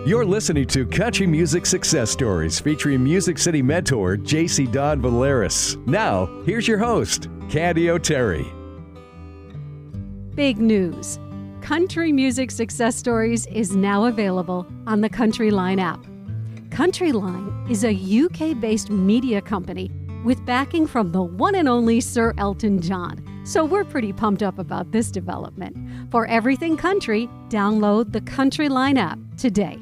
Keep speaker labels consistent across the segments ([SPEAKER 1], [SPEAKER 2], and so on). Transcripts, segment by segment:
[SPEAKER 1] You're listening to Country Music Success Stories featuring Music City mentor JC Donvaleris. Now, here's your host, Candy O'Terry.
[SPEAKER 2] Big news. Country Music Success Stories is now available on the Countryline app. Countryline is a UK-based media company with backing from the one and only Sir Elton John. So we're pretty pumped up about this development. For everything country, download the Countryline app today.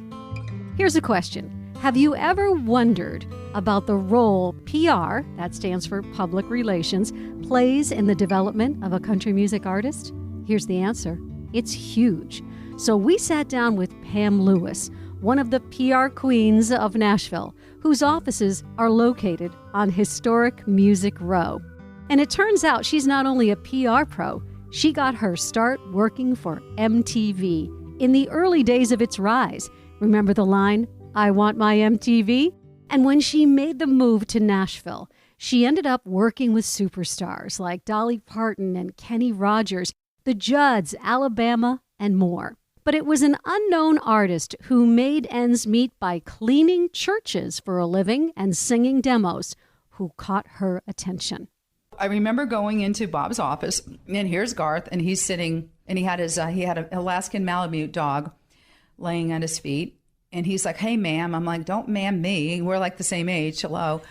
[SPEAKER 2] Here's a question. Have you ever wondered about the role PR, that stands for public relations, plays in the development of a country music artist? Here's the answer. It's huge. So we sat down with Pam Lewis, one of the PR queens of Nashville, whose offices are located on historic Music Row. And it turns out she's not only a PR pro, she got her start working for MTV in the early days of its rise. Remember the line, "I want my MTV"? And when she made the move to Nashville, she ended up working with superstars like Dolly Parton and Kenny Rogers, the Judds, Alabama, and more. But it was an unknown artist who made ends meet by cleaning churches for a living and singing demos who caught her attention.
[SPEAKER 3] I remember going into Bob's office, and here's Garth, and he's sitting, and he had an Alaskan Malamute dog laying at his feet. And he's like, "Hey, ma'am." I'm like, "Don't ma'am me. We're like the same age. Hello."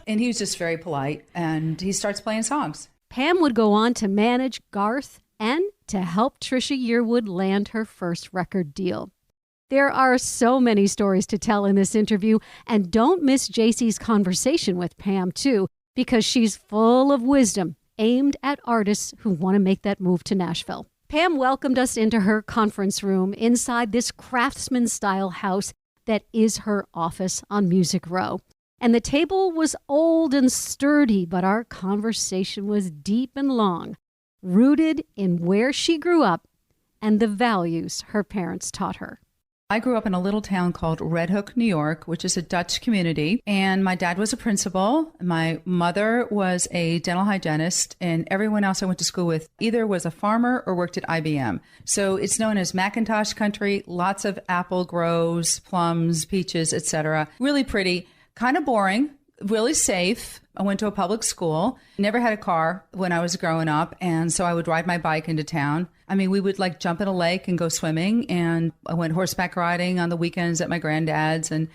[SPEAKER 3] And he was just very polite. And he starts playing songs.
[SPEAKER 2] Pam would go on to manage Garth and to help Trisha Yearwood land her first record deal. There are so many stories to tell in this interview. And don't miss JC's conversation with Pam, too, because she's full of wisdom aimed at artists who want to make that move to Nashville. Pam welcomed us into her conference room inside this craftsman-style house that is her office on Music Row. And the table was old and sturdy, but our conversation was deep and long, rooted in where she grew up and the values her parents taught her.
[SPEAKER 3] I grew up in a little town called Red Hook, New York, which is a Dutch community. And my dad was a principal. My mother was a dental hygienist. And everyone else I went to school with either was a farmer or worked at IBM. So it's known as Macintosh country, lots of apple groves, plums, peaches, etc. Really pretty, kind of boring, really safe. I went to a public school, never had a car when I was growing up. And so I would ride my bike into town. I mean, we would like jump in a lake and go swimming. And I went horseback riding on the weekends at my granddad's. And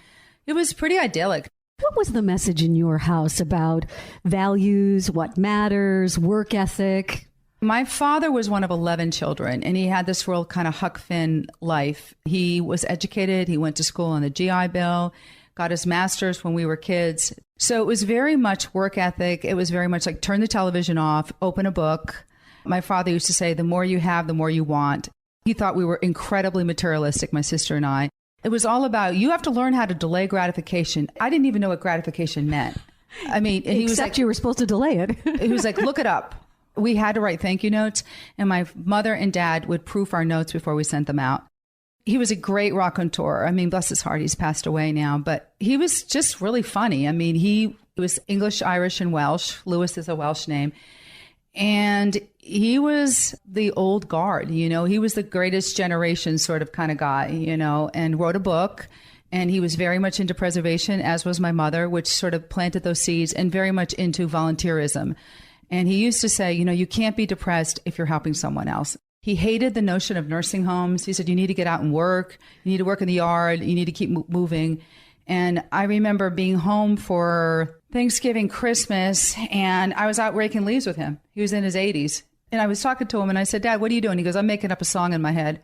[SPEAKER 3] it was pretty idyllic.
[SPEAKER 2] What was the message in your house about values, what matters, work ethic?
[SPEAKER 3] My father was one of 11 children, and he had this real kind of Huck Finn life. He was educated. He went to school on the GI Bill, got his master's when we were kids. So it was very much work ethic. It was very much like turn the television off, open a book. My father used to say, the more you have, the more you want. He thought we were incredibly materialistic, my sister and I. It was all about, you have to learn how to delay gratification. I didn't even know what gratification meant. I mean, and he was like,
[SPEAKER 2] you were supposed to delay it.
[SPEAKER 3] He was like, look it up. We had to write thank you notes, and my mother and dad would proof our notes before we sent them out. He was a great raconteur. I mean, bless his heart, he's passed away now, but he was just really funny. I mean, he was English, Irish, and Welsh. Lewis is a Welsh name. And he was the old guard, you know, he was the greatest generation sort of kind of guy, you know, and wrote a book. And he was very much into preservation, as was my mother, which sort of planted those seeds, and very much into volunteerism. And he used to say, you know, you can't be depressed if you're helping someone else. He hated the notion of nursing homes. He said, you need to get out and work. You need to work in the yard. You need to keep moving. And I remember being home for Thanksgiving, Christmas, and I was out raking leaves with him. He was in his 80s. And I was talking to him, and I said, Dad, what are you doing? He goes, I'm making up a song in my head.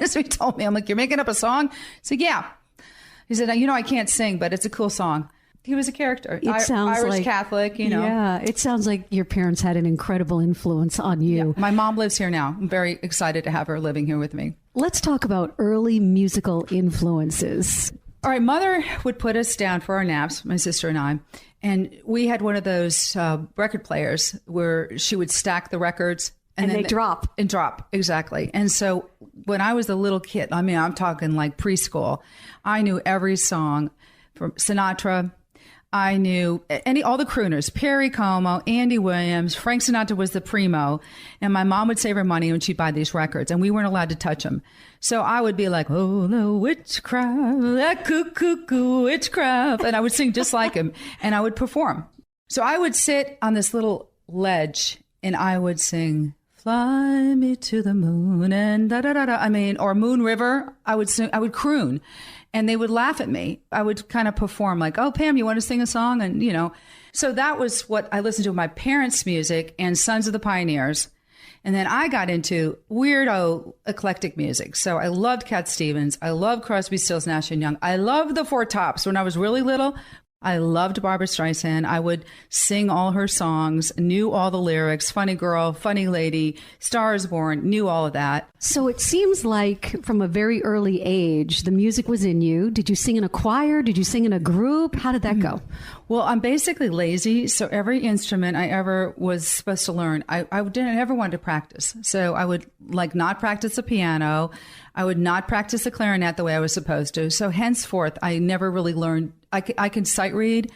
[SPEAKER 3] So he told me, I'm like, you're making up a song? I said, yeah. He said, you know, I can't sing, but it's a cool song. He was a character.
[SPEAKER 2] It sounds
[SPEAKER 3] Irish
[SPEAKER 2] like,
[SPEAKER 3] Catholic, you know.
[SPEAKER 2] Yeah, it sounds like your parents had an incredible influence on you.
[SPEAKER 3] Yeah. My mom lives here now. I'm very excited to have her living here with me.
[SPEAKER 2] Let's talk about early musical influences.
[SPEAKER 3] All right, Mother would put us down for our naps, my sister and I, and we had one of those record players where she would stack the records.
[SPEAKER 2] And they drop.
[SPEAKER 3] And drop, exactly. And so when I was a little kid, I mean, I'm talking like preschool, I knew every song from Sinatra. I knew all the crooners, Perry Como, Andy Williams, Frank Sinatra was the primo. And my mom would save her money when she'd buy these records, and we weren't allowed to touch them. So I would be like, oh, the witchcraft, that cuckoo witchcraft. And I would sing just like him, and I would perform. So I would sit on this little ledge, and I would sing, fly me to the moon and da-da-da-da. I mean, or Moon River. I would sing, I would croon. And they would laugh at me. I would kind of perform like, oh, Pam, you want to sing a song? And, so that was what I listened to my parents' music and Sons of the Pioneers. And then I got into weirdo eclectic music. So I loved Cat Stevens. I loved Crosby, Stills, Nash & Young. I loved the Four Tops. When I was really little, I loved Barbra Streisand. I would sing all her songs, knew all the lyrics, Funny Girl, Funny Lady, Star is Born, knew all of that.
[SPEAKER 2] So it seems like from a very early age, the music was in you. Did you sing in a choir? Did you sing in a group? How did that go?
[SPEAKER 3] Well, I'm basically lazy. So every instrument I ever was supposed to learn, I didn't ever want to practice. So I would not practice the piano. I would not practice the clarinet the way I was supposed to. So henceforth, I never really learned. I can sight read,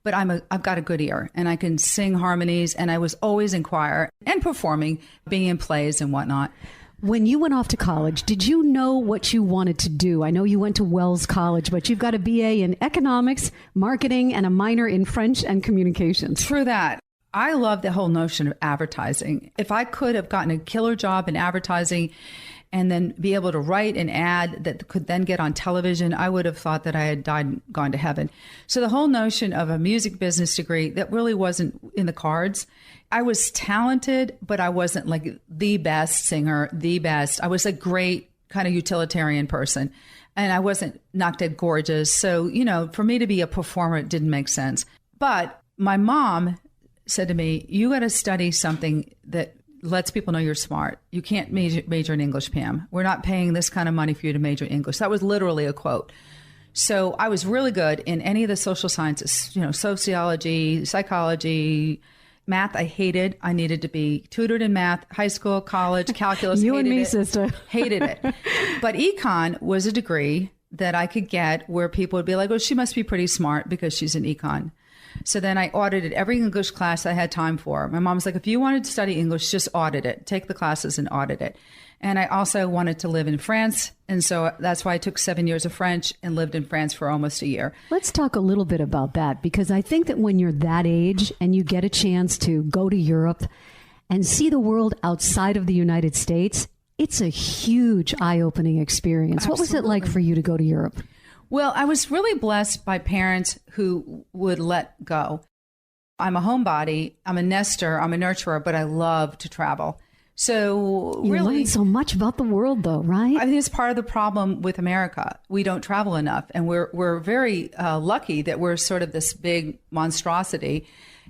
[SPEAKER 3] but I've got a good ear, and I can sing harmonies, and I was always in choir and performing, being in plays and whatnot.
[SPEAKER 2] When you went off to college, did you know what you wanted to do? I know you went to Wells College, but you've got a BA in economics, marketing, and a minor in French and communications.
[SPEAKER 3] True that. I love the whole notion of advertising. If I could have gotten a killer job in advertising and then be able to write an ad that could then get on television, I would have thought that I had died and gone to heaven. So the whole notion of a music business degree, that really wasn't in the cards. I was talented, but I wasn't like the best singer, the best. I was a great kind of utilitarian person, and I wasn't knock dead gorgeous. So, for me to be a performer, it didn't make sense. But my mom said to me, you got to study something that lets people know you're smart. You can't major in English, Pam. We're not paying this kind of money for you to major in English. That was literally a quote. So I was really good in any of the social sciences, sociology, psychology, math. I hated. I needed to be tutored in math, high school, college, calculus.
[SPEAKER 2] You and me,
[SPEAKER 3] it.
[SPEAKER 2] sister.
[SPEAKER 3] Hated it. But econ was a degree that I could get where people would be like, oh, she must be pretty smart because she's in econ. So then I audited every English class I had time for. My mom was like, if you wanted to study English, just audit it. Take the classes and audit it. And I also wanted to live in France. And so that's why I took 7 years of French and lived in France for almost a year.
[SPEAKER 2] Let's talk a little bit about that, because I think that when you're that age and you get a chance to go to Europe and see the world outside of the United States, it's a huge eye-opening experience.
[SPEAKER 3] Absolutely.
[SPEAKER 2] What was it like for you to go to Europe?
[SPEAKER 3] Well, I was really blessed by parents who would let go. I'm a homebody, I'm a nester, I'm a nurturer, but I love to travel. So
[SPEAKER 2] You
[SPEAKER 3] really,
[SPEAKER 2] learn so much about the world, though, right?
[SPEAKER 3] I think it's part of the problem with America. We don't travel enough, and we're very lucky that we're sort of this big monstrosity,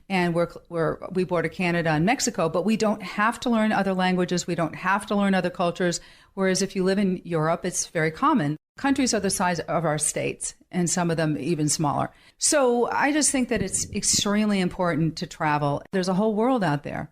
[SPEAKER 3] and we border Canada and Mexico, but we don't have to learn other languages. We don't have to learn other cultures. Whereas if you live in Europe, it's very common. Countries are the size of our states, and some of them even smaller. So I just think that it's extremely important to travel. There's a whole world out there.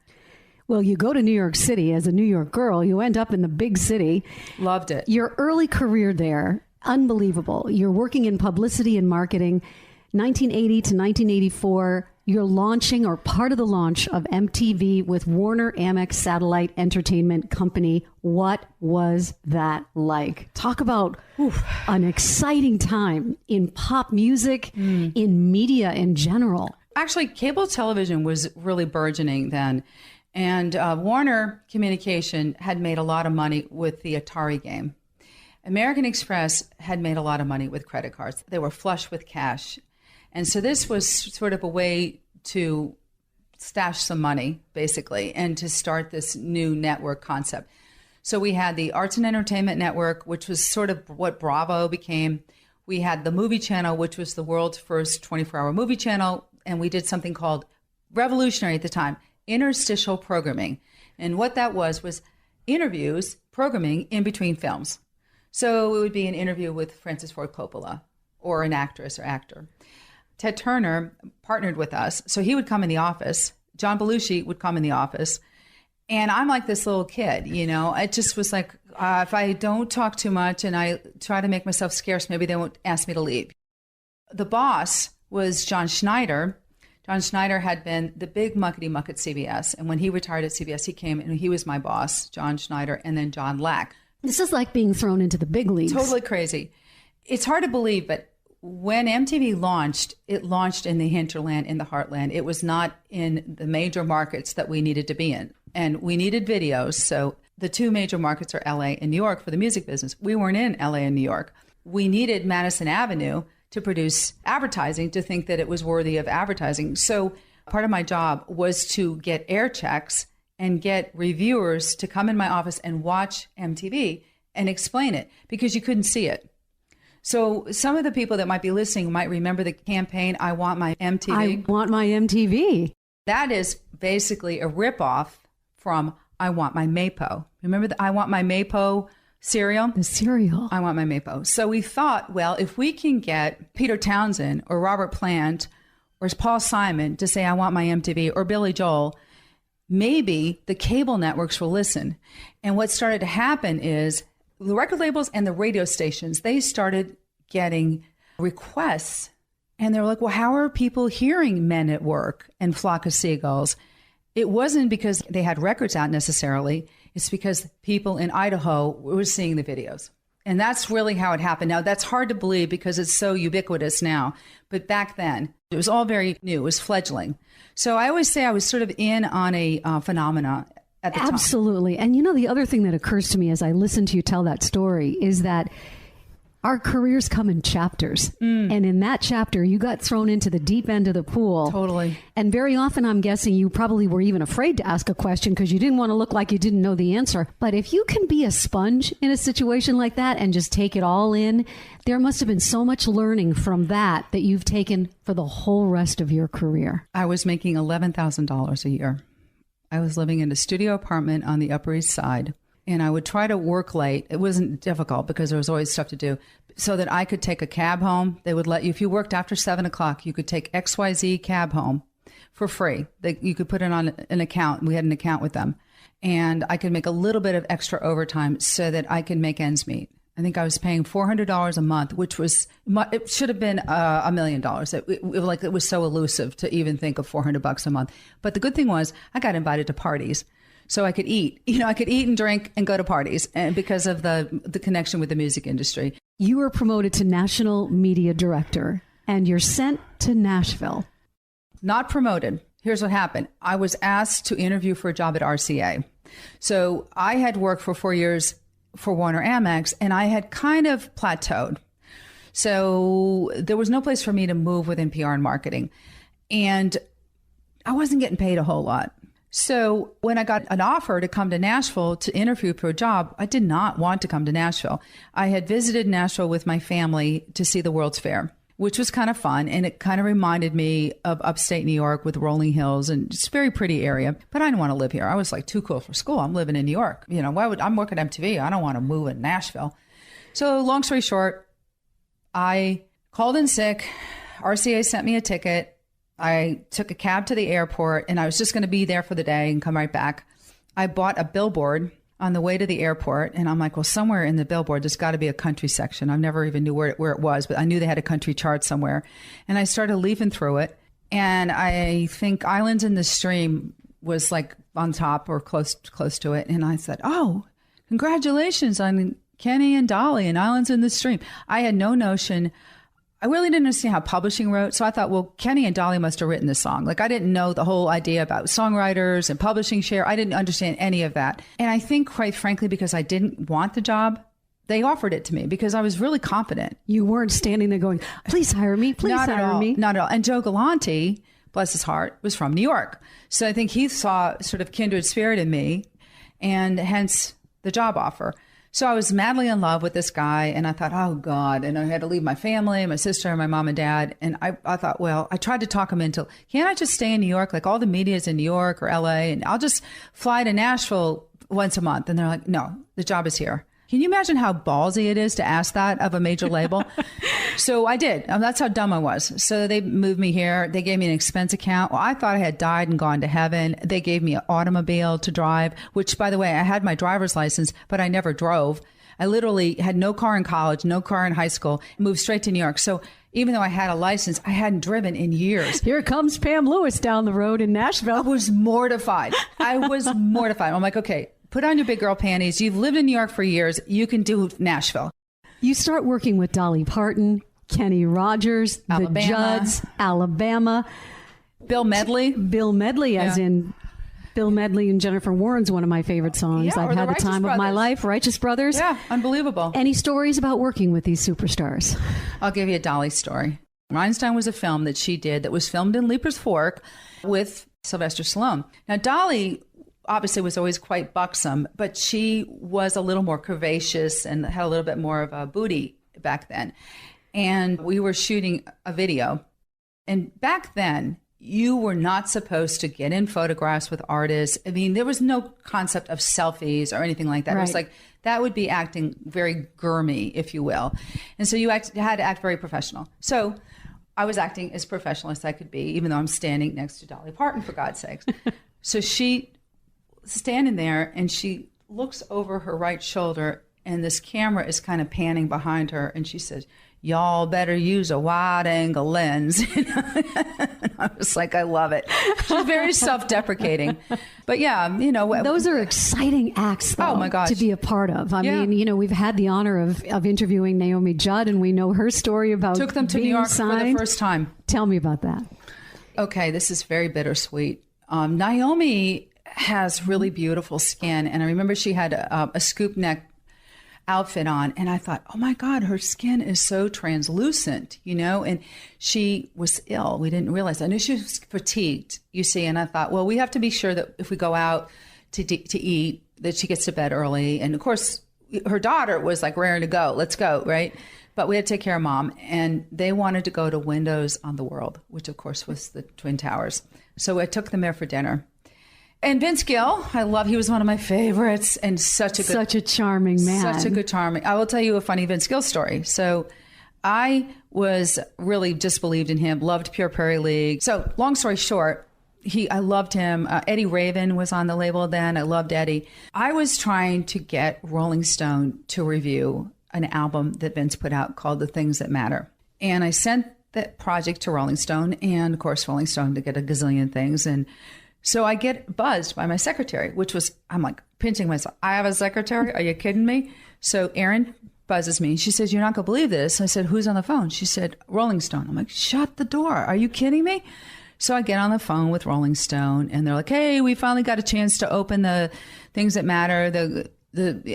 [SPEAKER 2] Well, you go to New York City as a New York girl. You end up in the big city.
[SPEAKER 3] Loved it.
[SPEAKER 2] Your early career there, unbelievable. You're working in publicity and marketing. 1980 to 1984, you're launching or part of the launch of MTV with Warner Amex Satellite Entertainment Company. What was that like? Talk about an exciting time in pop music, in media in general.
[SPEAKER 3] Actually, cable television was really burgeoning then. And Warner Communication had made a lot of money with the Atari game. American Express had made a lot of money with credit cards. They were flush with cash. And so this was sort of a way to stash some money, basically, and to start this new network concept. So we had the Arts and Entertainment Network, which was sort of what Bravo became. We had the Movie Channel, which was the world's first 24-hour movie channel. And we did something called, revolutionary at the time, interstitial programming. And what that was interviews, programming in between films. So it would be an interview with Francis Ford Coppola or an actress or actor. Ted Turner partnered with us. So he would come in the office. John Belushi would come in the office. And I'm like this little kid, It just was like, if I don't talk too much and I try to make myself scarce, maybe they won't ask me to leave. The boss was John Schneider. John Schneider had been the big muckety-muck at CBS. And when he retired at CBS, he came and he was my boss, John Schneider, and then John Lack.
[SPEAKER 2] This is like being thrown into the big leagues.
[SPEAKER 3] Totally crazy. It's hard to believe, but when MTV launched, it launched in the hinterland, in the heartland. It was not in the major markets that we needed to be in. And we needed videos. So the two major markets are LA and New York for the music business. We weren't in LA and New York. We needed Madison Avenue to produce advertising, to think that it was worthy of advertising. So part of my job was to get air checks and get reviewers to come in my office and watch MTV and explain it, because you couldn't see it. So some of the people that might be listening might remember the campaign, I Want My MTV.
[SPEAKER 2] I Want My MTV.
[SPEAKER 3] That is basically a ripoff from I Want My Maypo. Remember the I Want My Maypo cereal?
[SPEAKER 2] The cereal.
[SPEAKER 3] I Want My Maypo. So we thought, well, if we can get Peter Townsend or Robert Plant or Paul Simon to say I Want My MTV, or Billy Joel, maybe the cable networks will listen. And what started to happen is the record labels and the radio stations, they started getting requests. And they're like, well, how are people hearing Men at Work and Flock of Seagulls? It wasn't because they had records out necessarily. It's because people in Idaho were seeing the videos. And that's really how it happened. Now, that's hard to believe because it's so ubiquitous now. But back then, it was all very new. It was fledgling. So I always say I was sort of in on a phenomena at the time.
[SPEAKER 2] Absolutely. And you know, the other thing that occurs to me as I listen to you tell that story is that our careers come in chapters. And in that chapter, you got thrown into the deep end of the pool.
[SPEAKER 3] Totally.
[SPEAKER 2] And very often, I'm guessing you probably were even afraid to ask a question because you didn't want to look like you didn't know the answer. But if you can be a sponge in a situation like that and just take it all in, there must have been so much learning from that you've taken for the whole rest of your career.
[SPEAKER 3] I was making $11,000 a year. I was living in a studio apartment on the Upper East Side. And I would try to work late. It wasn't difficult because there was always stuff to do, so that I could take a cab home. They would let you, if you worked after 7 o'clock, you could take XYZ cab home for free. You could put it on an account. We had an account with them. And I could make a little bit of extra overtime so that I could make ends meet. I think I was paying $400 a month, which was, it should have been $1 million. It was so elusive to even think of $400 a month. But the good thing was I got invited to parties. So I could eat, I could eat and drink and go to parties, and because of the connection with the music industry.
[SPEAKER 2] You were promoted to National Media Director and you're sent to Nashville.
[SPEAKER 3] Not promoted. Here's what happened. I was asked to interview for a job at RCA. So I had worked for 4 years for Warner Amex, and I had kind of plateaued. So there was no place for me to move within PR and marketing. And I wasn't getting paid a whole lot. So when I got an offer to come to Nashville to interview for a job, I did not want to come to Nashville. I had visited Nashville with my family to see the World's Fair, which was kind of fun. And it kind of reminded me of upstate New York with rolling hills and just a very pretty area. But I didn't want to live here. I was like too cool for school. I'm living in New York. I'm working at MTV. I don't want to move in Nashville. So long story short, I called in sick. RCA sent me a ticket. I took a cab to the airport, and I was just going to be there for the day and come right back. I bought a billboard on the way to the airport, and I'm like, well, somewhere in the billboard, there's got to be a country section. I never even knew where it was, but I knew they had a country chart somewhere. And I started leafing through it, and I think Islands in the Stream was like on top or close to it. And I said, oh, congratulations on Kenny and Dolly and Islands in the Stream. I had no notion. I really didn't understand how publishing wrote. So I thought, well, Kenny and Dolly must have written this song. Like, I didn't know the whole idea about songwriters and publishing share. I didn't understand any of that. And I think, quite frankly, because I didn't want the job, they offered it to me because I was really confident.
[SPEAKER 2] You weren't standing there going, please hire me, please hire me.
[SPEAKER 3] Not at all. And Joe Galante, bless his heart, was from New York. So I think he saw sort of kindred spirit in me, and hence the job offer. So I was madly in love with this guy, and I thought, oh, God. And I had to leave my family, my sister, and my mom and dad. And I thought, well, I tried to talk him into, can't I just stay in New York? Like, all the media's in New York or LA, and I'll just fly to Nashville once a month. And they're like, no, the job is here. Can you imagine how ballsy it is to ask that of a major label? So I did. That's how dumb I was. So they moved me here. They gave me an expense account. Well, I thought I had died and gone to heaven. They gave me an automobile to drive, which, by the way, I had my driver's license, but I never drove. I literally had no car in college, no car in high school, moved straight to New York. So Even though I had a license, I hadn't driven in years.
[SPEAKER 2] Here comes Pam Lewis down the road in Nashville.
[SPEAKER 3] I was mortified. I'm like, okay, put on your big girl panties. You've lived in New York for years. You can do Nashville.
[SPEAKER 2] You start working with Dolly Parton, Kenny Rogers,
[SPEAKER 3] Alabama.
[SPEAKER 2] the Judds, Alabama.
[SPEAKER 3] Bill Medley,
[SPEAKER 2] as in Bill Medley and Jennifer Warren's one of my favorite songs.
[SPEAKER 3] Yeah,
[SPEAKER 2] I've had the time of my life. Righteous Brothers.
[SPEAKER 3] Yeah, unbelievable.
[SPEAKER 2] Any stories about working with these superstars?
[SPEAKER 3] I'll give you a Dolly story. Rhinestone was a film that she did that was filmed in Leaper's Fork with Sylvester Stallone. Now, Dolly obviously was always quite buxom, but she was a little more curvaceous and had a little bit more of a booty back then. And we were shooting a video. And back then, you were not supposed to get in photographs with artists. I mean, there was no concept of selfies or anything like that.
[SPEAKER 2] Right.
[SPEAKER 3] It was like, that would be acting very gurmy, if you will. And so you had to act very professional. So I was acting as professional as I could be, even though I'm standing next to Dolly Parton, for God's sakes. So she standing there and she looks over her right shoulder and this camera is kind of panning behind her. And she says, "Y'all better use a wide angle lens." I was like, I love it. She's very self-deprecating. But yeah,
[SPEAKER 2] those are exciting acts, though,
[SPEAKER 3] oh my gosh,
[SPEAKER 2] to be a part of. I mean, we've had the honor of interviewing Naomi Judd, and we know her story about
[SPEAKER 3] took them to
[SPEAKER 2] being
[SPEAKER 3] New York
[SPEAKER 2] signed.
[SPEAKER 3] for the first time.
[SPEAKER 2] Tell me about that.
[SPEAKER 3] Okay, this is very bittersweet. Naomi has really beautiful skin, and I remember she had a scoop neck outfit on, and I thought, oh my God, her skin is so translucent, and she was ill. We didn't realize. I knew she was fatigued, you see, and I thought, well, we have to be sure that if we go out to eat, that she gets to bed early. And of course, her daughter was like raring to go. Let's go, right? But we had to take care of Mom, and they wanted to go to Windows on the World, which of course was the Twin Towers. So I took them there for dinner. And Vince Gill, he was one of my favorites, and such a
[SPEAKER 2] charming man.
[SPEAKER 3] Such a good charming. I will tell you a funny Vince Gill story. So I was really disbelieved in him, loved Pure Prairie League. So long story short, I loved him. Eddie Raven was on the label then. I loved Eddie. I was trying to get Rolling Stone to review an album that Vince put out called The Things That Matter. And I sent that project to Rolling Stone, and of course Rolling Stone to get a gazillion things. And so I get buzzed by my secretary, I'm like pinching myself. I have a secretary? Are you kidding me? So Erin buzzes me. She says, "You're not going to believe this." I said, "Who's on the phone?" She said, "Rolling Stone." I'm like, shut the door. Are you kidding me? So I get on the phone with Rolling Stone, and they're like, "Hey, we finally got a chance to open The Things That Matter,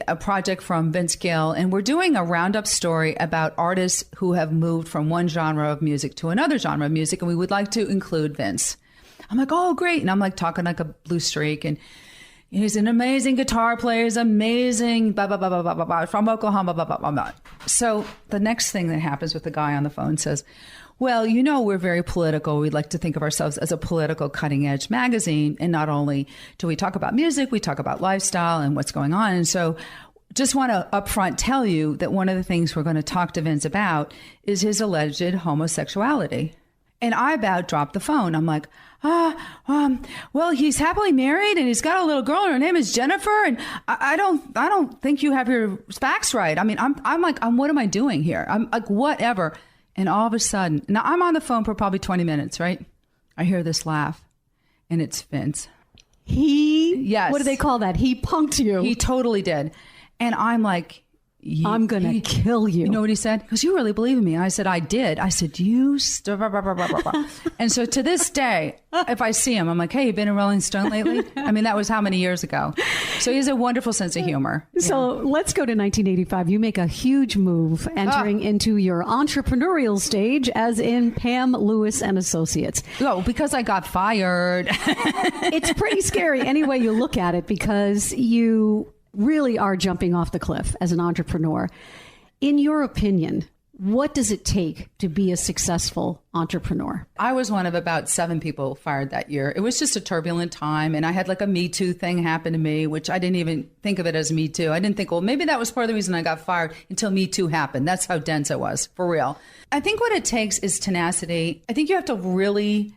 [SPEAKER 3] a project from Vince Gill, and we're doing a roundup story about artists who have moved from one genre of music to another genre of music, and we would like to include Vince." I'm like, "Oh, great." And I'm like talking like a blue streak. And he's an amazing guitar player. He's amazing, blah, blah, blah, blah, blah, blah, blah, from Oklahoma, blah, blah, blah, blah. So the next thing that happens with the guy on the phone says, "Well, we're very political. We'd like to think of ourselves as a political cutting edge magazine. And not only do we talk about music, we talk about lifestyle and what's going on. And so just want to upfront tell you that one of the things we're going to talk to Vince about is his alleged homosexuality." And I about dropped the phone. I'm like, well, he's happily married and he's got a little girl and her name is Jennifer. And I don't think you have your facts right. I mean, I'm like, what am I doing here? I'm like, whatever. And all of a sudden, now I'm on the phone for probably 20 minutes, right? I hear this laugh, and it's Vince. Yes.
[SPEAKER 2] What do they call that? He punked you.
[SPEAKER 3] He totally did. And I'm like,
[SPEAKER 2] I'm going to kill you.
[SPEAKER 3] You know what he said? He goes, "You really believe in me?" And I said, "I did." I said, And so to this day, if I see him, I'm like, "Hey, you been in Rolling Stone lately?" I mean, that was how many years ago? So he has a wonderful sense of humor.
[SPEAKER 2] So let's go to 1985. You make a huge move entering into your entrepreneurial stage as in Pam Lewis and Associates.
[SPEAKER 3] Oh, because I got fired.
[SPEAKER 2] It's pretty scary any way you look at it, because you really are jumping off the cliff as an entrepreneur. In your opinion, what does it take to be a successful entrepreneur?
[SPEAKER 3] I was one of about 7 people fired that year. It was just a turbulent time, and I had like a Me Too thing happen to me, which I didn't even think of it as Me Too. I didn't think, well, maybe that was part of the reason I got fired until Me Too happened. That's how dense it was, for real. I think what it takes is tenacity. I think you have to really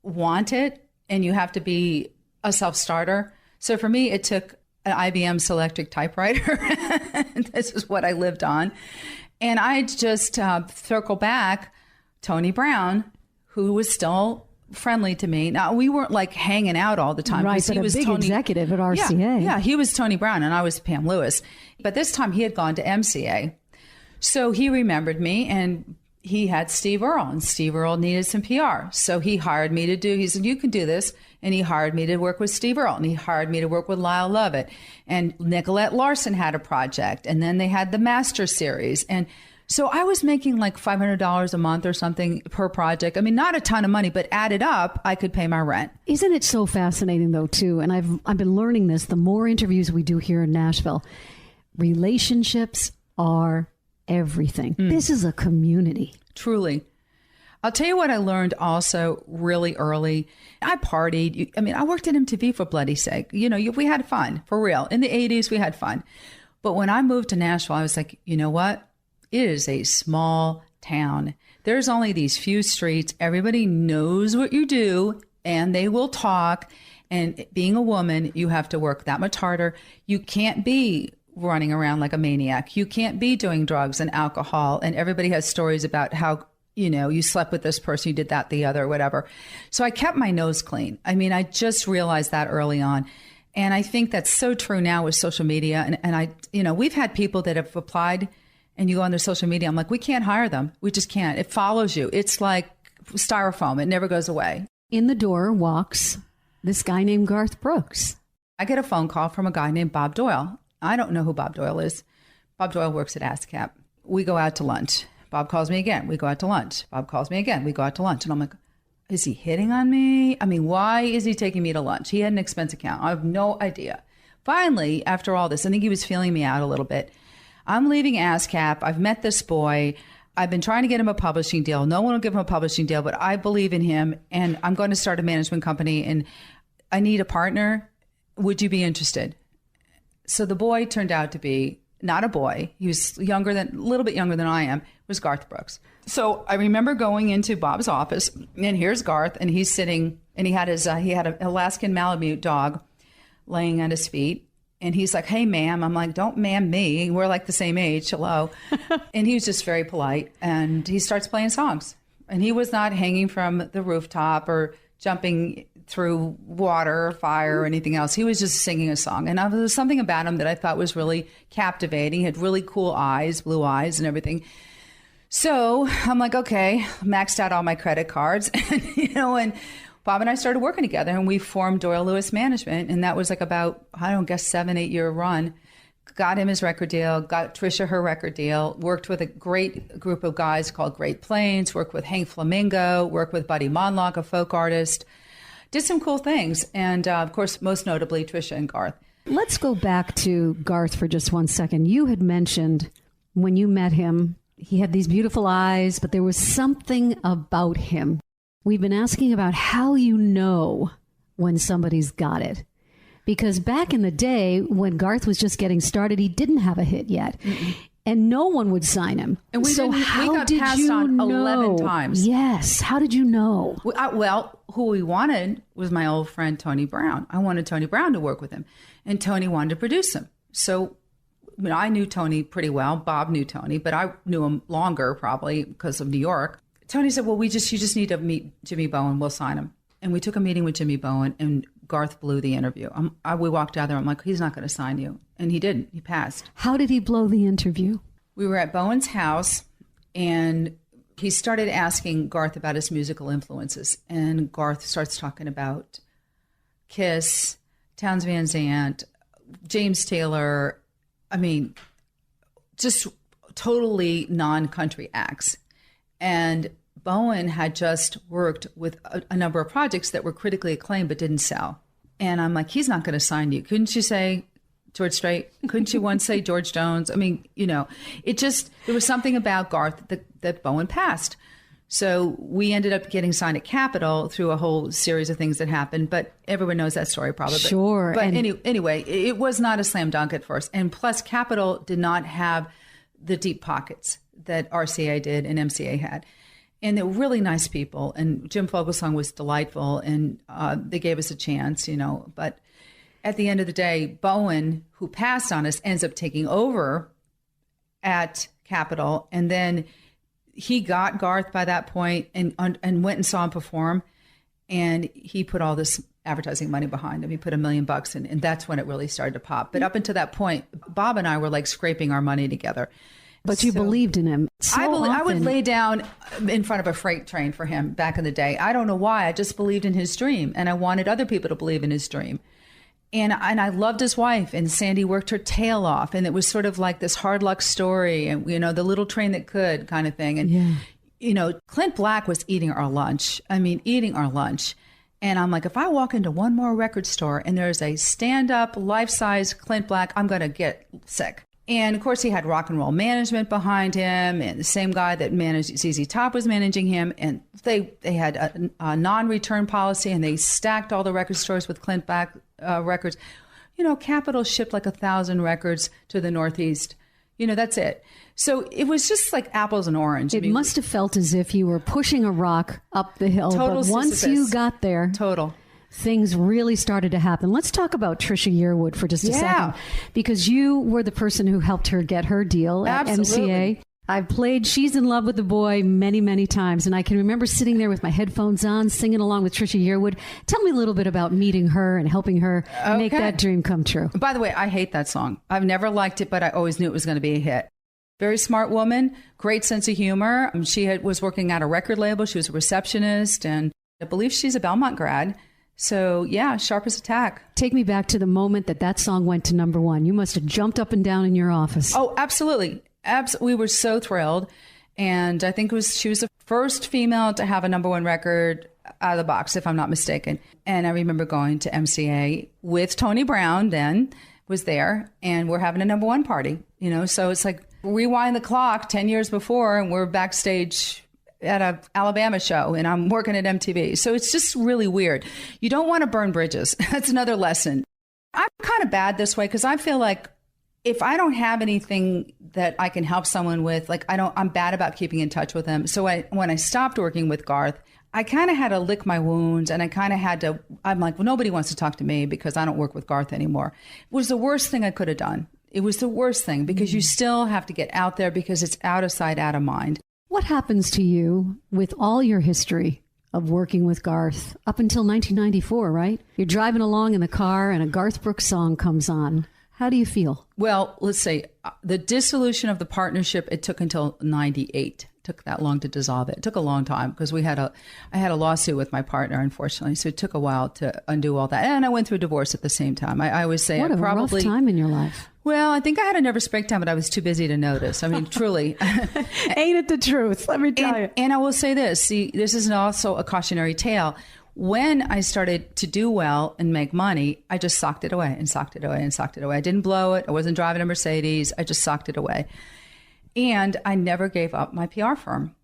[SPEAKER 3] want it, and you have to be a self-starter. So for me, it took an IBM Selectric typewriter. This is what I lived on. And I just circle back Tony Brown, who was still friendly to me. Now, we weren't like hanging out all the time.
[SPEAKER 2] Right, but
[SPEAKER 3] he
[SPEAKER 2] a
[SPEAKER 3] was
[SPEAKER 2] big executive at RCA.
[SPEAKER 3] Yeah, he was Tony Brown and I was Pam Lewis. But this time he had gone to MCA. So he remembered me, and he had Steve Earle, and Steve Earle needed some PR. So he hired me he said, you can do this. And he hired me to work with Steve Earle, and he hired me to work with Lyle Lovett. And Nicolette Larson had a project, and then they had the Master Series. And so I was making like $500 a month or something per project. I mean, not a ton of money, but added up, I could pay my rent.
[SPEAKER 2] Isn't it so fascinating, though, too? And I've been learning this the more interviews we do here in Nashville. Relationships are everything. This is a community.
[SPEAKER 3] Truly. I'll tell you what I learned also really early. I partied. I mean, I worked at MTV for bloody sake. You know, we had fun, for real. In the 80s, we had fun. But when I moved to Nashville, I was like, you know what? It is a small town. There's only these few streets. Everybody knows what you do, and they will talk. And being a woman, you have to work that much harder. You can't be running around like a maniac. You can't be doing drugs and alcohol. And everybody has stories about how, you know, you slept with this person, you did that, the other, whatever. So I kept my nose clean. I mean, I just realized that early on. And I think that's so true now with social media. And I, you know, we've had people that have applied and you go on their social media. I'm like, we can't hire them. We just can't. It follows you. It's like styrofoam. It never goes away.
[SPEAKER 2] In the door walks this guy named Garth Brooks.
[SPEAKER 3] I get a phone call from a guy named Bob Doyle. I don't know who Bob Doyle is. Bob Doyle works at ASCAP. We go out to lunch. Bob calls me again. We go out to lunch. Bob calls me again. We go out to lunch. And I'm like, is he hitting on me? I mean, why is he taking me to lunch? He had an expense account. I have no idea. Finally, after all this, I think he was feeling me out a little bit. I'm leaving ASCAP. I've met this boy. I've been trying to get him a publishing deal. No one will give him a publishing deal, but I believe in him. And I'm going to start a management company. And I need a partner. Would you be interested? So the boy turned out to be not a boy. He was a little bit younger than I am. It was Garth Brooks. So I remember going into Bob's office, and here's Garth, and he's sitting, and he had an Alaskan Malamute dog laying at his feet. And he's like, hey, ma'am. I'm like, don't ma'am me. We're like the same age. Hello. And he was just very polite. And he starts playing songs. And he was not hanging from the rooftop or jumping through water or fire or anything else. He was just singing a song. And there was something about him that I thought was really captivating. He had really cool eyes, blue eyes and everything. So I'm like, okay, maxed out all my credit cards, and Bob and I started working together, and we formed Doyle Lewis Management. And that was like about, 7-8 year run. Got him his record deal, got Trisha her record deal, worked with a great group of guys called Great Plains, worked with Hank Flamingo, worked with Buddy Monlock, a folk artist. Did some cool things. And of course, most notably, Trisha and Garth.
[SPEAKER 2] Let's go back to Garth for just 1 second. You had mentioned when you met him, he had these beautiful eyes, but there was something about him. We've been asking about how you know when somebody's got it. Because back in the day when Garth was just getting started, he didn't have a hit yet. Mm-mm. And no one would sign him.
[SPEAKER 3] And we got passed on 11 times.
[SPEAKER 2] Yes. How did you know?
[SPEAKER 3] Well, who we wanted was my old friend, Tony Brown. I wanted Tony Brown to work with him. And Tony wanted to produce him. So I knew Tony pretty well. Bob knew Tony, but I knew him longer probably because of New York. Tony said, well, you just need to meet Jimmy Bowen. We'll sign him. And we took a meeting with Jimmy Bowen, and Garth blew the interview. We walked out there. I'm like, he's not going to sign you. And he didn't. He passed.
[SPEAKER 2] How did he blow the interview?
[SPEAKER 3] We were at Bowen's house, and he started asking Garth about his musical influences. And Garth starts talking about Kiss, Townes Van Zandt, James Taylor. I mean, just totally non-country acts. And Bowen had just worked with a number of projects that were critically acclaimed but didn't sell. And I'm like, he's not going to sign you. Couldn't you say George Strait? Couldn't you once say George Jones? I mean, there was something about Garth that Bowen passed. So we ended up getting signed at Capitol through a whole series of things that happened. But everyone knows that story probably.
[SPEAKER 2] Sure.
[SPEAKER 3] But anyway, it was not a slam dunk at first. And plus, Capitol did not have the deep pockets that RCA did and MCA had. And they were really nice people. And Jim Fogelsong was delightful. And they gave us a chance, But at the end of the day, Bowen, who passed on us, ends up taking over at Capitol. And then he got Garth by that point and went and saw him perform. And he put all this advertising money behind him. He put $1 million in, and that's when it really started to pop. But up until that point, Bob and I were like scraping our money together.
[SPEAKER 2] But you believed in him.
[SPEAKER 3] I would lay down in front of a freight train for him back in the day. I don't know why. I just believed in his dream, and I wanted other people to believe in his dream. And I loved his wife, and Sandy worked her tail off, and it was sort of like this hard luck story, and the little train that could kind of thing. And Clint Black was eating our lunch. And I'm like, if I walk into one more record store and there's a stand-up, life-size Clint Black, I'm going to get sick. And, of course, he had rock and roll management behind him, and the same guy that managed ZZ Top was managing him. And they had a non-return policy, and they stacked all the record stores with Clint Black records. Capitol shipped like 1,000 records to the Northeast. That's it. So it was just like apples and oranges.
[SPEAKER 2] It must have felt as if you were pushing a rock up the hill.
[SPEAKER 3] Total
[SPEAKER 2] but once
[SPEAKER 3] Sisyphus.
[SPEAKER 2] you got there, things really started to happen. Let's talk about Trisha Yearwood for just a second, because you were the person who helped her get her deal at MCA. I've played She's in Love with the Boy many, many times, and I can remember sitting there with my headphones on, singing along with Trisha Yearwood. Tell me a little bit about meeting her and helping her make that dream come true.
[SPEAKER 3] By the way, I hate that song. I've never liked it, but I always knew it was going to be a hit. Very smart woman, great sense of humor. She was working at a record label. She was a receptionist, and I believe she's a Belmont grad. So, yeah, sharp as a tack.
[SPEAKER 2] Take me back to the moment that song went to number one. You must have jumped up and down in your office.
[SPEAKER 3] Oh, absolutely. We were so thrilled. And I think she was the first female to have a number one record out of the box, if I'm not mistaken. And I remember going to MCA with Tony Brown, then was there, and we're having a number one party. So it's like rewind the clock 10 years before, and we're backstage at a Alabama show, and I'm working at MTV. So it's just really weird. You don't want to burn bridges. That's another lesson. I'm kind of bad this way because I feel like if I don't have anything that I can help someone with, I'm bad about keeping in touch with them. So when I stopped working with Garth, I kind of had to lick my wounds, and I'm like, well, nobody wants to talk to me because I don't work with Garth anymore. It was the worst thing I could have done. It was the worst thing because you still have to get out there because it's out of sight, out of mind.
[SPEAKER 2] What happens to you with all your history of working with Garth up until 1994, right? You're driving along in the car and a Garth Brooks song comes on. How do you feel?
[SPEAKER 3] Well, let's say the dissolution of the partnership, it took until 98. It took that long to dissolve it. It took a long time because I had a lawsuit with my partner, unfortunately. So it took a while to undo all that. And I went through a divorce at the same time. I always say
[SPEAKER 2] what a rough time in your life.
[SPEAKER 3] Well, I think I had a nervous breakdown, but I was too busy to notice. I mean, truly.
[SPEAKER 2] Ain't it the truth? Let me tell you.
[SPEAKER 3] And I will say this. See, this is also a cautionary tale. When I started to do well and make money, I just socked it away and socked it away and socked it away. I didn't blow it. I wasn't driving a Mercedes. I just socked it away. And I never gave up my PR firm.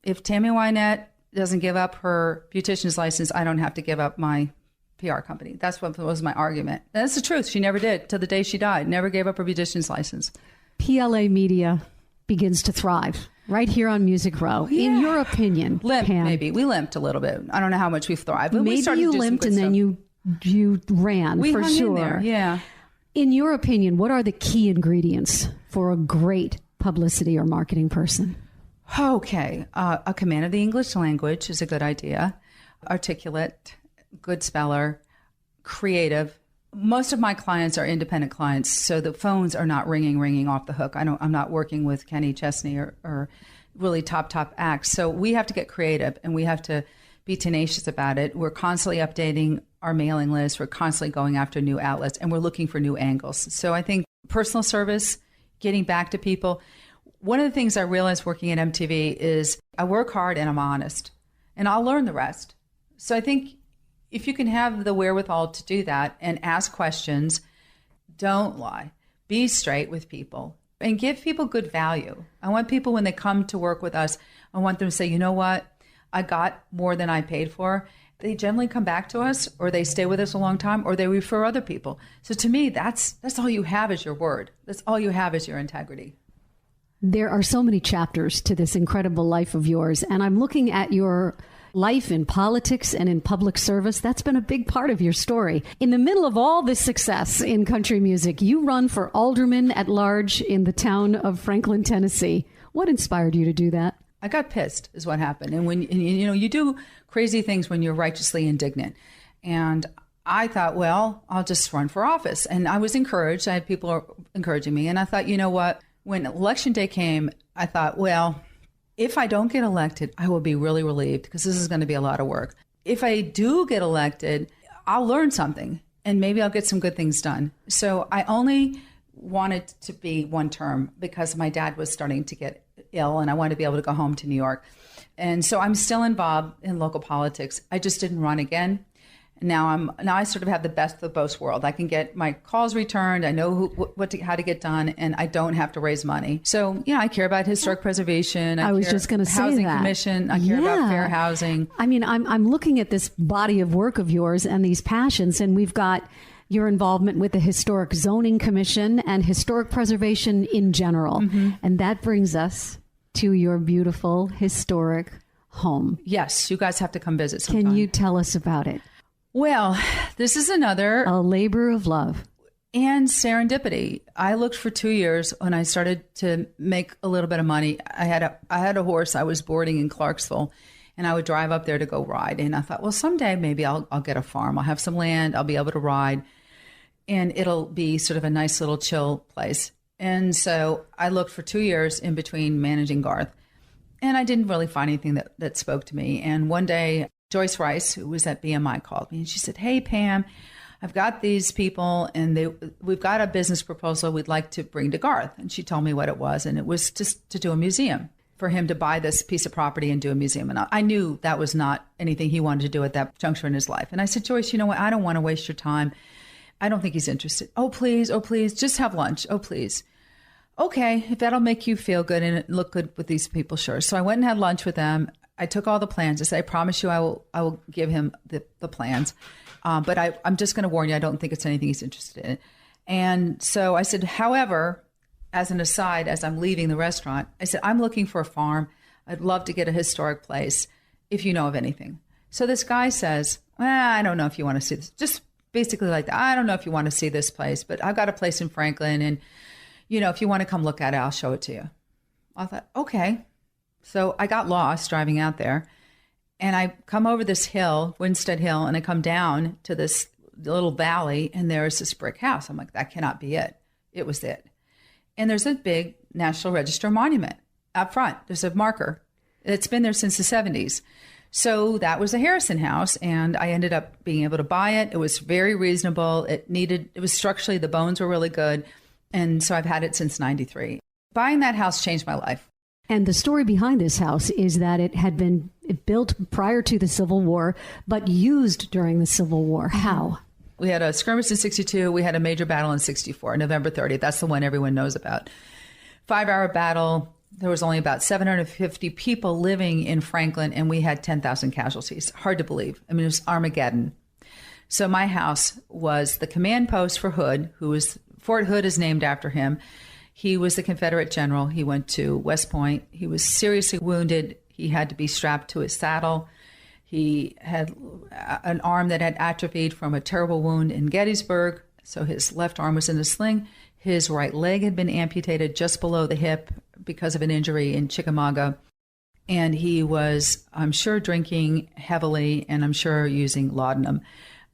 [SPEAKER 3] If Tammy Wynette doesn't give up her beautician's license, I don't have to give up my PR company. That's what was my argument. And that's the truth. She never did till the day she died. Never gave up her beautician's license.
[SPEAKER 2] PLA Media begins to thrive right here on Music Row. Yeah. In your opinion,
[SPEAKER 3] limped,
[SPEAKER 2] Pam,
[SPEAKER 3] maybe. We limped a little bit. I don't know how much we've thrived. But
[SPEAKER 2] maybe you limped and then you ran
[SPEAKER 3] we
[SPEAKER 2] for
[SPEAKER 3] hung
[SPEAKER 2] sure.
[SPEAKER 3] In there, yeah.
[SPEAKER 2] In your opinion, what are the key ingredients for a great publicity or marketing person?
[SPEAKER 3] Okay. A command of the English language is a good idea. Articulate, good speller, creative. Most of my clients are independent clients, so the phones are not ringing off the hook. I'm not working with Kenny Chesney or really top acts. So we have to get creative and we have to be tenacious about it. We're constantly updating our mailing list. We're constantly going after new outlets and we're looking for new angles. So I think personal service, getting back to people. One of the things I realized working at MTV is I work hard and I'm honest, and I'll learn the rest. So I think if you can have the wherewithal to do that and ask questions, don't lie, be straight with people and give people good value. I want people, when they come to work with us, I want them to say, you know what, I got more than I paid for. They generally come back to us, or they stay with us a long time, or they refer other people. So to me, that's all you have is your word. That's all you have is your integrity.
[SPEAKER 2] There are so many chapters to this incredible life of yours, and I'm looking at your life in politics and in public service. That's been a big part of your story. In the middle of all this success in country music, you run for alderman at large in the town of Franklin, Tennessee. What inspired you to do that?
[SPEAKER 3] I got pissed is what happened. And you do crazy things when you're righteously indignant. And I thought, well, I'll just run for office. And I was encouraged. I had people encouraging me. And I thought, you know what? When election day came, I thought, well, if I don't get elected, I will be really relieved because this is going to be a lot of work. If I do get elected, I'll learn something and maybe I'll get some good things done. So I only wanted to be one term because my dad was starting to get ill and I wanted to be able to go home to New York. And so I'm still involved in local politics. I just didn't run again. Now I sort of have the best of both worlds. I can get my calls returned. I know how to get done, and I don't have to raise money. So yeah, I care about historic preservation.
[SPEAKER 2] I was just going to say
[SPEAKER 3] housing
[SPEAKER 2] that.
[SPEAKER 3] Commission. I care about fair housing.
[SPEAKER 2] I mean, I'm looking at this body of work of yours and these passions, and we've got your involvement with the Historic Zoning Commission and historic preservation in general, and that brings us to your beautiful historic home.
[SPEAKER 3] Yes, you guys have to come visit sometime.
[SPEAKER 2] Can you tell us about it?
[SPEAKER 3] Well, this is a
[SPEAKER 2] labor of love
[SPEAKER 3] and serendipity. I looked for 2 years when I started to make a little bit of money. I had a horse I was boarding in Clarksville, and I would drive up there to go ride. And I thought, well, someday maybe I'll get a farm. I'll have some land. I'll be able to ride, and it'll be sort of a nice little chill place. And so I looked for 2 years in between managing Garth, and I didn't really find anything that spoke to me. And one day, Joyce Rice, who was at BMI, called me and she said, "Hey, Pam, I've got these people and we've got a business proposal we'd like to bring to Garth." And she told me what it was. And it was just to do a museum, for him to buy this piece of property and do a museum. And I knew that was not anything he wanted to do at that juncture in his life. And I said, "Joyce, you know what? I don't want to waste your time. I don't think he's interested." "Oh, please, just have lunch. Oh, please." "Okay, if that'll make you feel good and look good with these people, sure." So I went and had lunch with them. I took all the plans. I said, "I promise you I will give him the plans. But I'm just going to warn you, I don't think it's anything he's interested in." And so I said, however, as an aside, as I'm leaving the restaurant, I said, "I'm looking for a farm. I'd love to get a historic place if you know of anything." So this guy says, "I don't know if you want to see this." Just basically like that. "I don't know if you want to see this place, but I've got a place in Franklin. And, if you want to come look at it, I'll show it to you." I thought, okay. So I got lost driving out there, and I come over this hill, Winstead Hill, and I come down to this little valley, and there's this brick house. I'm like, that cannot be it. It was it. And there's a big National Register monument up front. There's a marker. It's been there since the 70s. So that was a Harrison house, and I ended up being able to buy it. It was very reasonable. It was structurally, the bones were really good. And so I've had it since 93. Buying that house changed my life.
[SPEAKER 2] And the story behind this house is that it had been built prior to the Civil War, but used during the Civil War. How?
[SPEAKER 3] We had a skirmish in 62. We had a major battle in 64, November 30th. That's the one everyone knows about. 5-hour battle. There was only about 750 people living in Franklin, and we had 10,000 casualties. Hard to believe. I mean, it was Armageddon. So my house was the command post for Hood, Fort Hood is named after him. He was the Confederate general. He went to West Point. He was seriously wounded. He had to be strapped to his saddle. He had an arm that had atrophied from a terrible wound in Gettysburg. So his left arm was in a sling. His right leg had been amputated just below the hip because of an injury in Chickamauga. And he was, I'm sure, drinking heavily, and I'm sure using laudanum.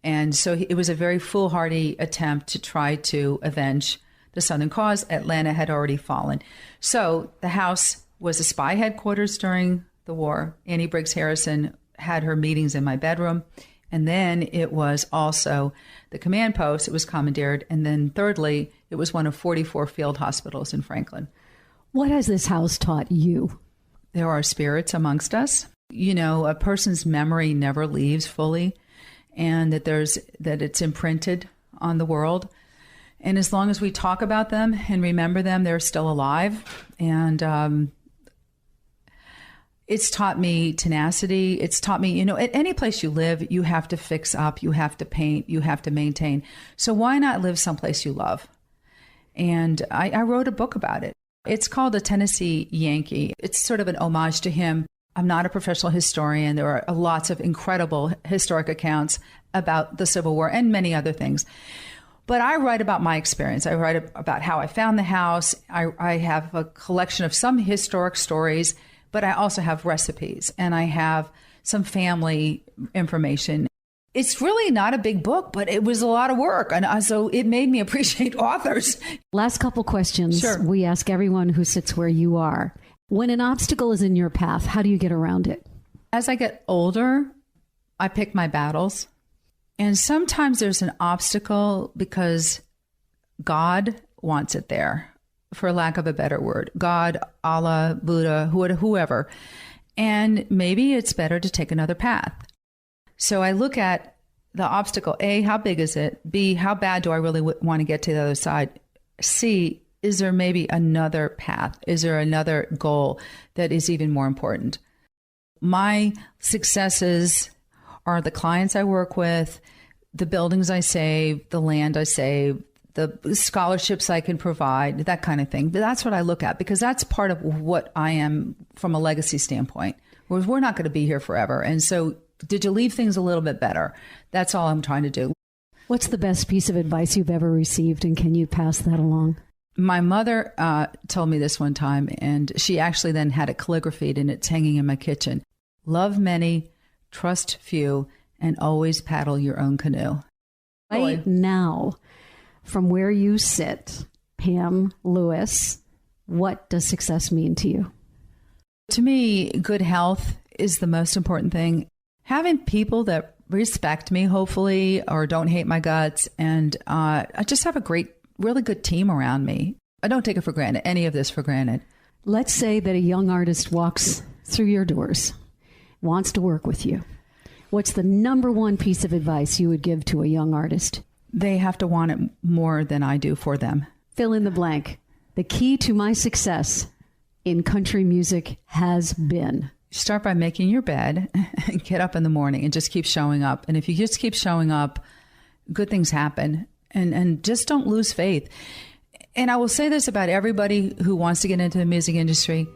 [SPEAKER 3] And so it was a very foolhardy attempt to try to avenge the Southern cause. Atlanta had already fallen. So the house was a spy headquarters during the war. Annie Briggs Harrison had her meetings in my bedroom. And then it was also the command post. It was commandeered. And then thirdly, it was one of 44 field hospitals in Franklin.
[SPEAKER 2] What has this house taught you?
[SPEAKER 3] There are spirits amongst us. A person's memory never leaves fully, and that it's imprinted on the world. And as long as we talk about them and remember them, they're still alive. And it's taught me tenacity. It's taught me, at any place you live, you have to fix up, you have to paint, you have to maintain. So why not live someplace you love? And I wrote a book about it. It's called A Tennessee Yankee. It's sort of an homage to him. I'm not a professional historian. There are lots of incredible historic accounts about the Civil War and many other things. But I write about my experience. I write about how I found the house. I have a collection of some historic stories, but I also have recipes and I have some family information. It's really not a big book, but it was a lot of work. And so it made me appreciate authors.
[SPEAKER 2] Last couple questions.
[SPEAKER 3] Sure.
[SPEAKER 2] We ask everyone who sits where you are. When an obstacle is in your path, how do you get around it?
[SPEAKER 3] As I get older, I pick my battles. And sometimes there's an obstacle because God wants it there, for lack of a better word. God, Allah, Buddha, whoever. And maybe it's better to take another path. So I look at the obstacle. A, how big is it? B, how bad do I really want to get to the other side? C, is there maybe another path? Is there another goal that is even more important? My successes are the clients I work with, the buildings I save, the land I save, the scholarships I can provide, that kind of thing. But that's what I look at because that's part of what I am from a legacy standpoint. Whereas we're not going to be here forever. And so did you leave things a little bit better? That's all I'm trying to do.
[SPEAKER 2] What's the best piece of advice you've ever received, and can you pass that along?
[SPEAKER 3] My mother told me this one time, and she actually then had it calligraphied, and it's hanging in my kitchen. Love many, trust few, and always paddle your own canoe.
[SPEAKER 2] Right now, from where you sit, Pam Lewis, what does success mean to you?
[SPEAKER 3] To me, good health is the most important thing. Having people that respect me, hopefully, or don't hate my guts, and I just have a really good team around me. I don't take it for granted, any of this for granted.
[SPEAKER 2] Let's say that a young artist walks through your doors, wants to work with you. What's the number one piece of advice you would give to a young artist?
[SPEAKER 3] They have to want it more than I do for them.
[SPEAKER 2] Fill in the blank. The key to my success in country music has been.
[SPEAKER 3] Start by making your bed and get up in the morning and just keep showing up. And if you just keep showing up, good things happen. And just don't lose faith. And I will say this about everybody who wants to get into the music industry: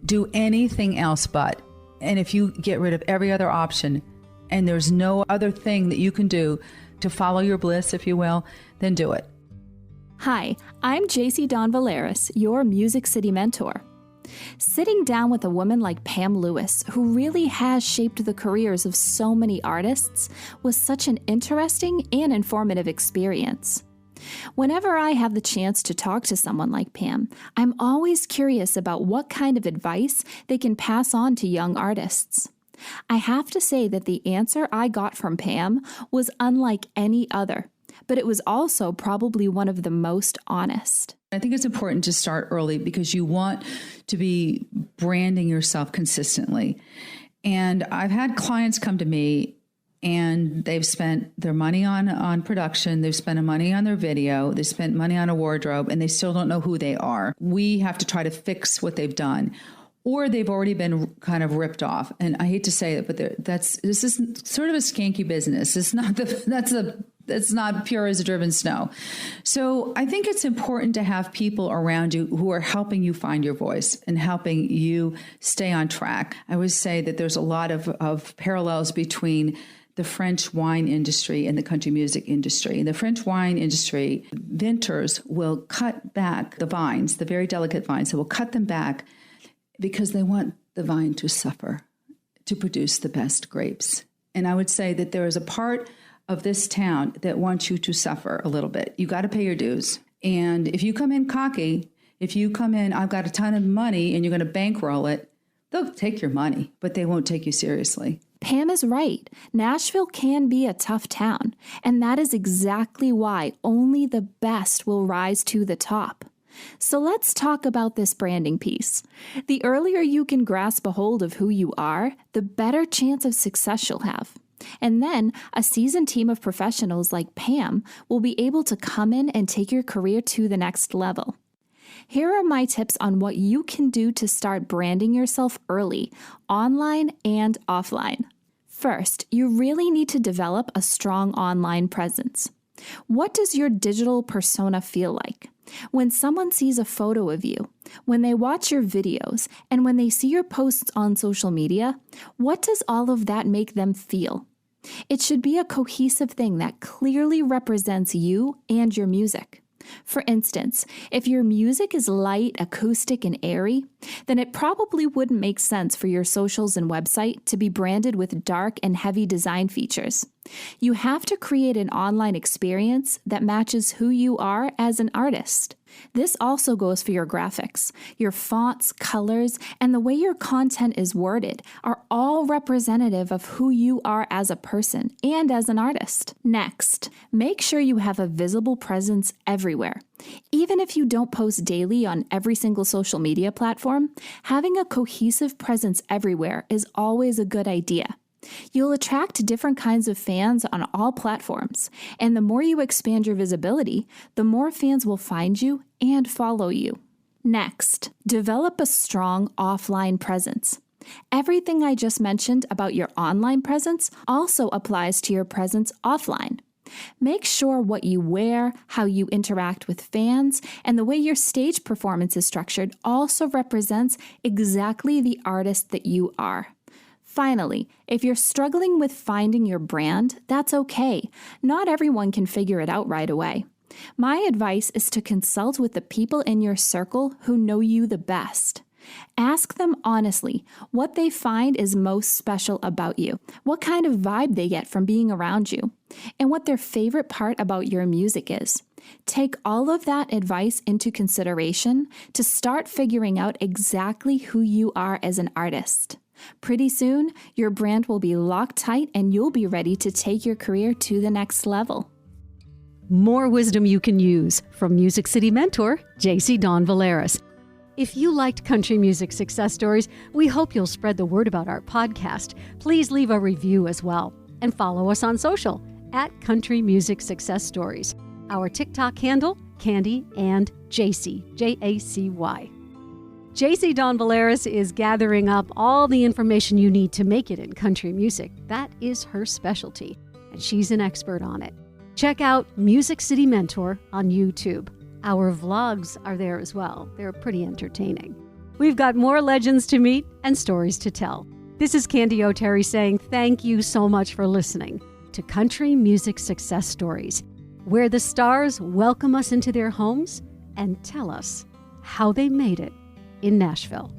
[SPEAKER 3] do anything else but. And if you get rid of every other option and there's no other thing that you can do to follow your bliss, if you will, then do it.
[SPEAKER 4] Hi, I'm Donvaleris, your Music City mentor. Sitting down with a woman like Pam Lewis, who really has shaped the careers of so many artists, was such an interesting and informative experience. Whenever I have the chance to talk to someone like Pam, I'm always curious about what kind of advice they can pass on to young artists. I have to say that the answer I got from Pam was unlike any other, but it was also probably one of the most honest.
[SPEAKER 3] I think it's important to start early because you want to be branding yourself consistently. And I've had clients come to me and they've spent their money on production, they've spent money on their video, they spent money on a wardrobe, and they still don't know who they are. We have to try to fix what they've done. Or they've already been kind of ripped off. And I hate to say it, but this is sort of a skanky business. It's not it's not pure as driven snow. So I think it's important to have people around you who are helping you find your voice and helping you stay on track. I would say that there's a lot of parallels between the French wine industry and the country music industry. In the French wine industry, vintners will cut back the vines, the very delicate vines. They will cut them back because they want the vine to suffer to produce the best grapes. And I would say that there is a part of this town that wants you to suffer a little bit. You got to pay your dues. And if you come in cocky, if you come in, I've got a ton of money and you're going to bankroll it, they'll take your money, but they won't take you seriously.
[SPEAKER 4] Pam is right. Nashville can be a tough town, and that is exactly why only the best will rise to the top. So let's talk about this branding piece. The earlier you can grasp a hold of who you are, the better chance of success you'll have. And then a seasoned team of professionals like Pam will be able to come in and take your career to the next level. Here are my tips on what you can do to start branding yourself early, online and offline. First, you really need to develop a strong online presence. What does your digital persona feel like? When someone sees a photo of you, when they watch your videos, and when they see your posts on social media, what does all of that make them feel? It should be a cohesive thing that clearly represents you and your music. For instance, if your music is light, acoustic, and airy, then it probably wouldn't make sense for your socials and website to be branded with dark and heavy design features. You have to create an online experience that matches who you are as an artist. This also goes for your graphics. Your fonts, colors, and the way your content is worded are all representative of who you are as a person and as an artist. Next, make sure you have a visible presence everywhere. Even if you don't post daily on every single social media platform, having a cohesive presence everywhere is always a good idea. You'll attract different kinds of fans on all platforms, and the more you expand your visibility, the more fans will find you and follow you. Next, develop a strong offline presence. Everything I just mentioned about your online presence also applies to your presence offline. Make sure what you wear, how you interact with fans, and the way your stage performance is structured also represents exactly the artist that you are. Finally, if you're struggling with finding your brand, that's okay. Not everyone can figure it out right away. My advice is to consult with the people in your circle who know you the best. Ask them honestly what they find is most special about you, what kind of vibe they get from being around you, and what their favorite part about your music is. Take all of that advice into consideration to start figuring out exactly who you are as an artist. Pretty soon, your brand will be locked tight and you'll be ready to take your career to the next level.
[SPEAKER 2] More wisdom you can use from Music City mentor, JC Donvaleris. If you liked country music success stories, we hope you'll spread the word about our podcast. Please leave a review as well and follow us on social at Country Music Success Stories. Our TikTok handle, Candy and JC, Jacy. JC Donvaleris is gathering up all the information you need to make it in country music. That is her specialty, and she's an expert on it. Check out Music City Mentor on YouTube. Our vlogs are there as well. They're pretty entertaining. We've got more legends to meet and stories to tell. This is Candy O'Terry saying thank you so much for listening to Country Music Success Stories, where the stars welcome us into their homes and tell us how they made it in Nashville.